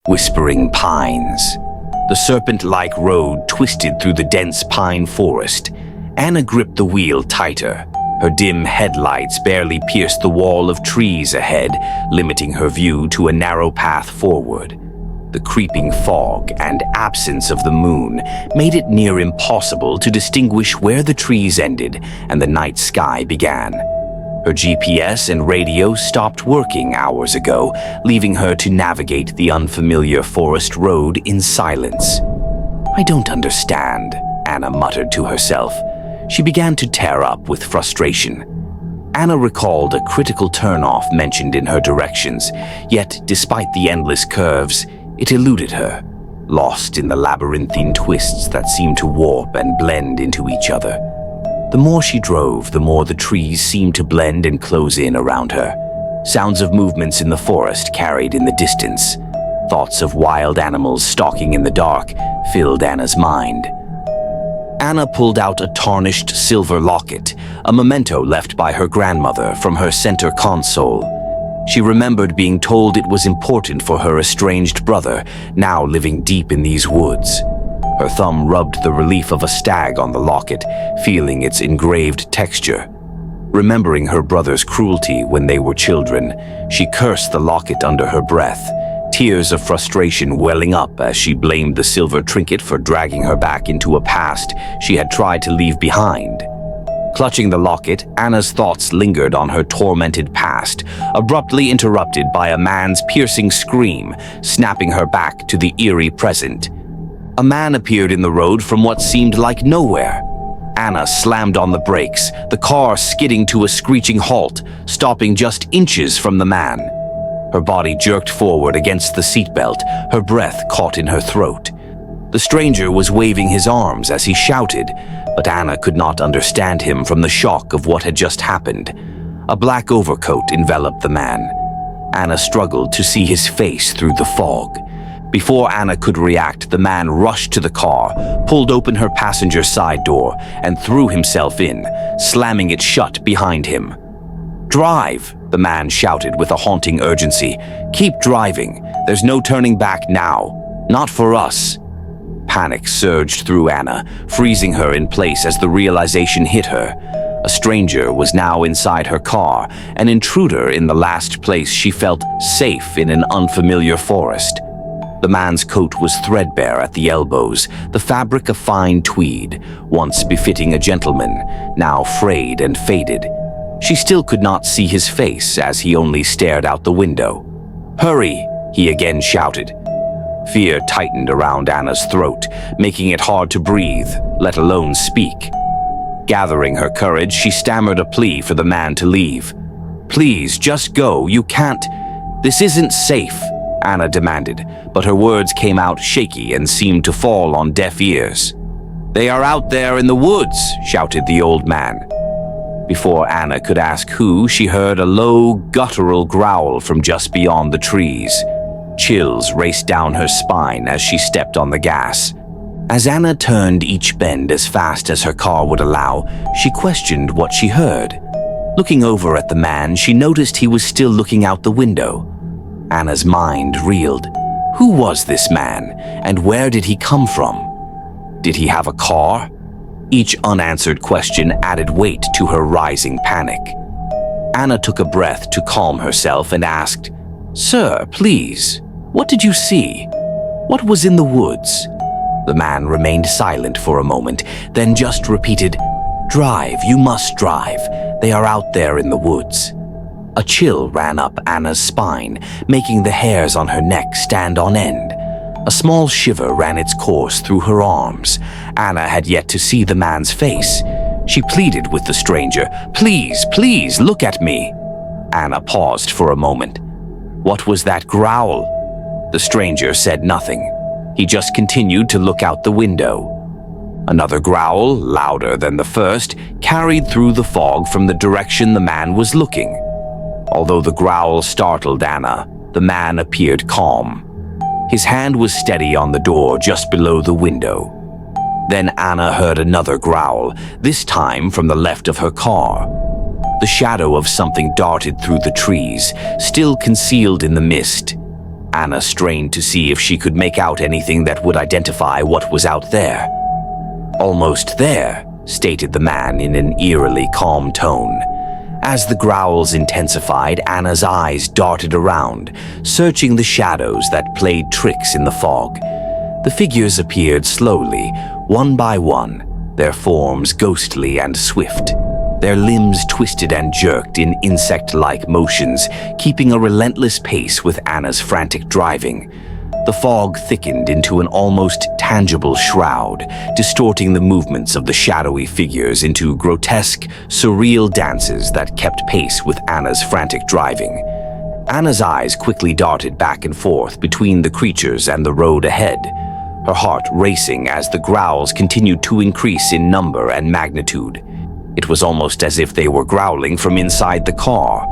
whispering pines. The serpent-like road twisted through the dense pine forest. Anna gripped the wheel tighter. Her dim headlights barely pierced the wall of trees ahead, limiting her view to a narrow path forward. The creeping fog and absence of the moon made it near impossible to distinguish where the trees ended and the night sky began. Her GPS and radio stopped working hours ago, leaving her to navigate the unfamiliar forest road in silence. "I don't understand," Anna muttered to herself. She began to tear up with frustration. Anna recalled a critical turnoff mentioned in her directions, yet despite the endless curves, it eluded her, lost in the labyrinthine twists that seemed to warp and blend into each other. The more she drove, the more the trees seemed to blend and close in around her. Sounds of movements in the forest carried in the distance. Thoughts of wild animals stalking in the dark filled Anna's mind. Anna pulled out a tarnished silver locket, a memento left by her grandmother from her center console. She remembered being told it was important for her estranged brother, now living deep in these woods. Her thumb rubbed the relief of a stag on the locket, feeling its engraved texture. Remembering her brother's cruelty when they were children, she cursed the locket under her breath, tears of frustration welling up as she blamed the silver trinket for dragging her back into a past she had tried to leave behind. Clutching the locket, Anna's thoughts lingered on her tormented past, abruptly interrupted by a man's piercing scream, snapping her back to the eerie present. A man appeared in the road from what seemed like nowhere. Anna slammed on the brakes, the car skidding to a screeching halt, stopping just inches from the man. Her body jerked forward against the seatbelt, her breath caught in her throat. The stranger was waving his arms as he shouted, but Anna could not understand him from the shock of what had just happened. A black overcoat enveloped the man. Anna struggled to see his face through the fog. Before Anna could react, the man rushed to the car, pulled open her passenger side door, and threw himself in, slamming it shut behind him. "Drive!" the man shouted with a haunting urgency. "Keep driving. There's no turning back now. Not for us." Panic surged through Anna, freezing her in place as the realization hit her. A stranger was now inside her car, an intruder in the last place she felt safe in an unfamiliar forest. The man's coat was threadbare at the elbows, the fabric of fine tweed, once befitting a gentleman, now frayed and faded. She still could not see his face as he only stared out the window. "Hurry!" he again shouted. Fear tightened around Anna's throat, making it hard to breathe, let alone speak. Gathering her courage, she stammered a plea for the man to leave. "Please, just go. You can't. This isn't safe," Anna demanded, but her words came out shaky and seemed to fall on deaf ears. "They are out there in the woods," shouted the old man. Before Anna could ask who, she heard a low, guttural growl from just beyond the trees. Chills raced down her spine as she stepped on the gas. As Anna turned each bend as fast as her car would allow, she questioned what she heard. Looking over at the man, she noticed he was still looking out the window. Anna's mind reeled. Who was this man, and where did he come from? Did he have a car? Each unanswered question added weight to her rising panic. Anna took a breath to calm herself and asked, "Sir, please, what did you see? What was in the woods?" The man remained silent for a moment, then just repeated, "Drive, you must drive. They are out there in the woods." A chill ran up Anna's spine, making the hairs on her neck stand on end. A small shiver ran its course through her arms. Anna had yet to see the man's face. She pleaded with the stranger, "Please, please, look at me." Anna paused for a moment. What was that growl? The stranger said nothing. He just continued to look out the window. Another growl, louder than the first, carried through the fog from the direction the man was looking. Although the growl startled Anna, the man appeared calm. His hand was steady on the door just below the window. Then Anna heard another growl, this time from the left of her car. The shadow of something darted through the trees, still concealed in the mist. Anna strained to see if she could make out anything that would identify what was out there. "Almost there," stated the man in an eerily calm tone. As the growls intensified, Anna's eyes darted around, searching the shadows that played tricks in the fog. The figures appeared slowly, one by one, their forms ghostly and swift. Their limbs twisted and jerked in insect-like motions, keeping a relentless pace with Anna's frantic driving. The fog thickened into an almost tangible shroud, distorting the movements of the shadowy figures into grotesque, surreal dances that kept pace with Anna's frantic driving. Anna's eyes quickly darted back and forth between the creatures and the road ahead, her heart racing as the growls continued to increase in number and magnitude. It was almost as if they were growling from inside the car.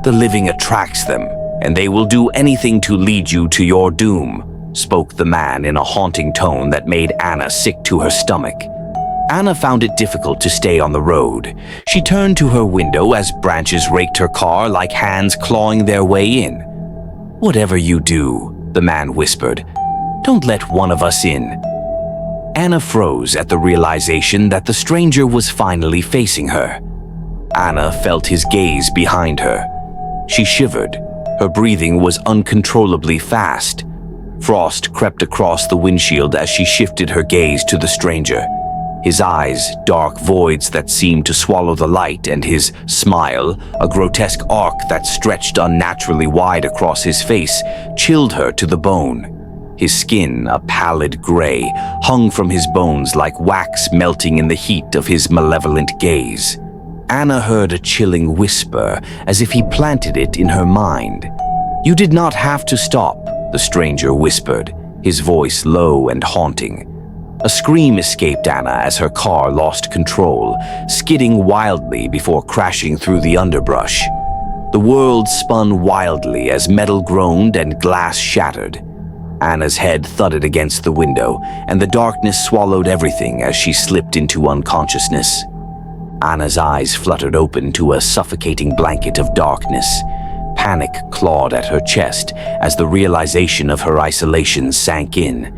"The living attracts them, and they will do anything to lead you to your doom," spoke the man in a haunting tone that made Anna sick to her stomach. Anna found it difficult to stay on the road. She turned to her window as branches raked her car like hands clawing their way in. "Whatever you do," the man whispered, "don't let one of us in." Anna froze at the realization that the stranger was finally facing her. Anna felt his gaze behind her. She shivered. Her breathing was uncontrollably fast. Frost crept across the windshield as she shifted her gaze to the stranger. His eyes, dark voids that seemed to swallow the light, and his smile, a grotesque arc that stretched unnaturally wide across his face, chilled her to the bone. His skin, a pallid gray, hung from his bones like wax melting in the heat of his malevolent gaze. Anna heard a chilling whisper, as if he planted it in her mind. "You did not have to stop," the stranger whispered, his voice low and haunting. A scream escaped Anna as her car lost control, skidding wildly before crashing through the underbrush. The world spun wildly as metal groaned and glass shattered. Anna's head thudded against the window, and the darkness swallowed everything as she slipped into unconsciousness. Anna's eyes fluttered open to a suffocating blanket of darkness. Panic clawed at her chest as the realization of her isolation sank in.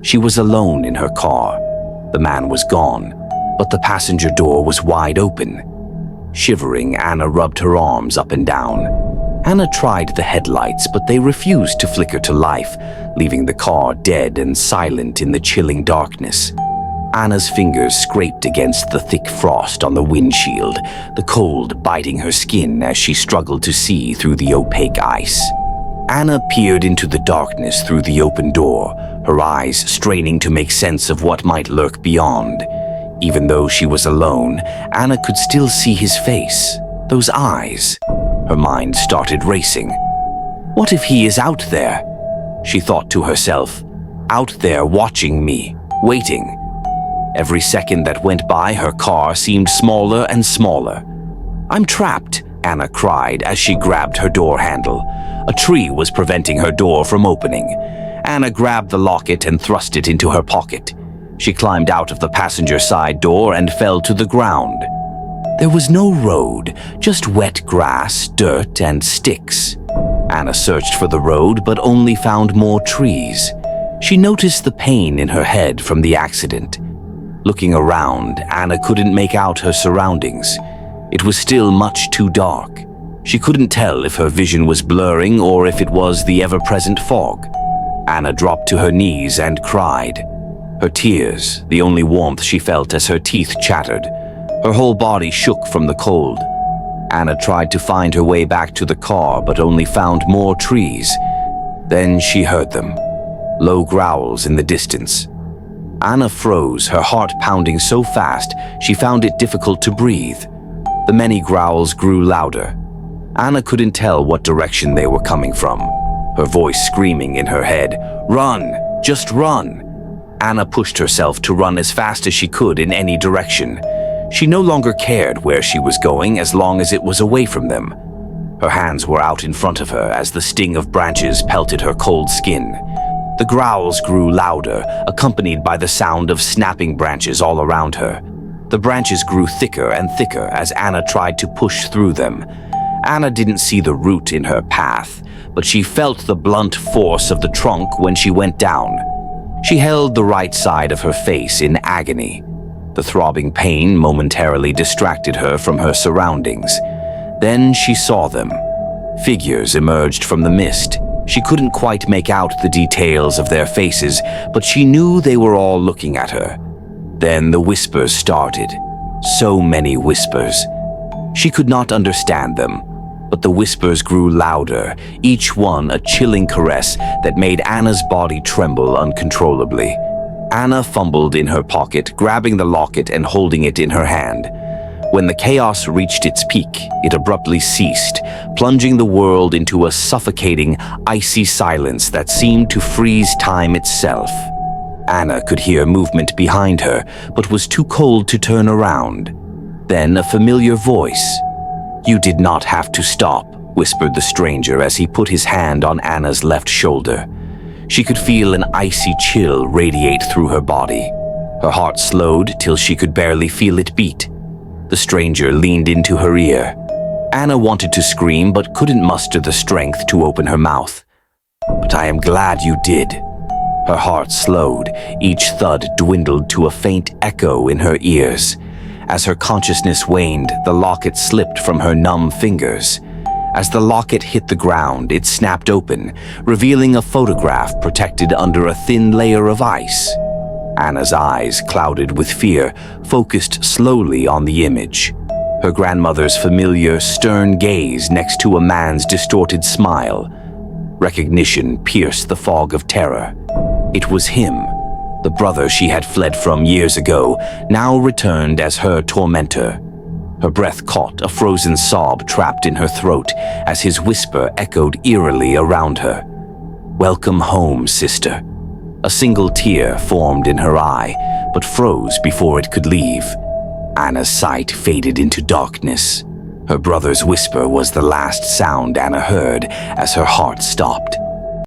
She was alone in her car. The man was gone, but the passenger door was wide open. Shivering, Anna rubbed her arms up and down. Anna tried the headlights, but they refused to flicker to life, leaving the car dead and silent in the chilling darkness. Anna's fingers scraped against the thick frost on the windshield, the cold biting her skin as she struggled to see through the opaque ice. Anna peered into the darkness through the open door, her eyes straining to make sense of what might lurk beyond. Even though she was alone, Anna could still see his face, those eyes. Her mind started racing. What if he is out there? She thought to herself, out there watching me, waiting. Every second that went by, her car seemed smaller and smaller. "I'm trapped," Anna cried as she grabbed her door handle. A tree was preventing her door from opening. Anna grabbed the locket and thrust it into her pocket. She climbed out of the passenger side door and fell to the ground. There was no road, just wet grass, dirt, and sticks. Anna searched for the road but only found more trees. She noticed the pain in her head from the accident. Looking around, Anna couldn't make out her surroundings. It was still much too dark. She couldn't tell if her vision was blurring or if it was the ever-present fog. Anna dropped to her knees and cried. Her tears, the only warmth she felt as her teeth chattered. Her whole body shook from the cold. Anna tried to find her way back to the car but only found more trees. Then she heard them, low growls in the distance. Anna froze, her heart pounding so fast she found it difficult to breathe. The many growls grew louder. Anna couldn't tell what direction they were coming from, her voice screaming in her head, "Run! Just run!" Anna pushed herself to run as fast as she could in any direction. She no longer cared where she was going as long as it was away from them. Her hands were out in front of her as the sting of branches pelted her cold skin. The growls grew louder, accompanied by the sound of snapping branches all around her. The branches grew thicker and thicker as Anna tried to push through them. Anna didn't see the root in her path, but she felt the blunt force of the trunk when she went down. She held the right side of her face in agony. The throbbing pain momentarily distracted her from her surroundings. Then she saw them. Figures emerged from the mist. She couldn't quite make out the details of their faces, but she knew they were all looking at her. Then the whispers started. So many whispers. She could not understand them, but the whispers grew louder, each one a chilling caress that made Anna's body tremble uncontrollably. Anna fumbled in her pocket, grabbing the locket and holding it in her hand. When the chaos reached its peak, it abruptly ceased, plunging the world into a suffocating, icy silence that seemed to freeze time itself. Anna could hear movement behind her, but was too cold to turn around. Then a familiar voice. "You did not have to stop," whispered the stranger as he put his hand on Anna's left shoulder. She could feel an icy chill radiate through her body. Her heart slowed till she could barely feel it beat. The stranger leaned into her ear. Anna wanted to scream but couldn't muster the strength to open her mouth. "But I am glad you did." Her heart slowed, each thud dwindled to a faint echo in her ears. As her consciousness waned, the locket slipped from her numb fingers. As the locket hit the ground, it snapped open, revealing a photograph protected under a thin layer of ice. Anna's eyes, clouded with fear, focused slowly on the image. Her grandmother's familiar, stern gaze next to a man's distorted smile. Recognition pierced the fog of terror. It was him. The brother she had fled from years ago now returned as her tormentor. Her breath caught, a frozen sob trapped in her throat as his whisper echoed eerily around her. "Welcome home, sister." A single tear formed in her eye, but froze before it could leave. Anna's sight faded into darkness. Her brother's whisper was the last sound Anna heard as her heart stopped.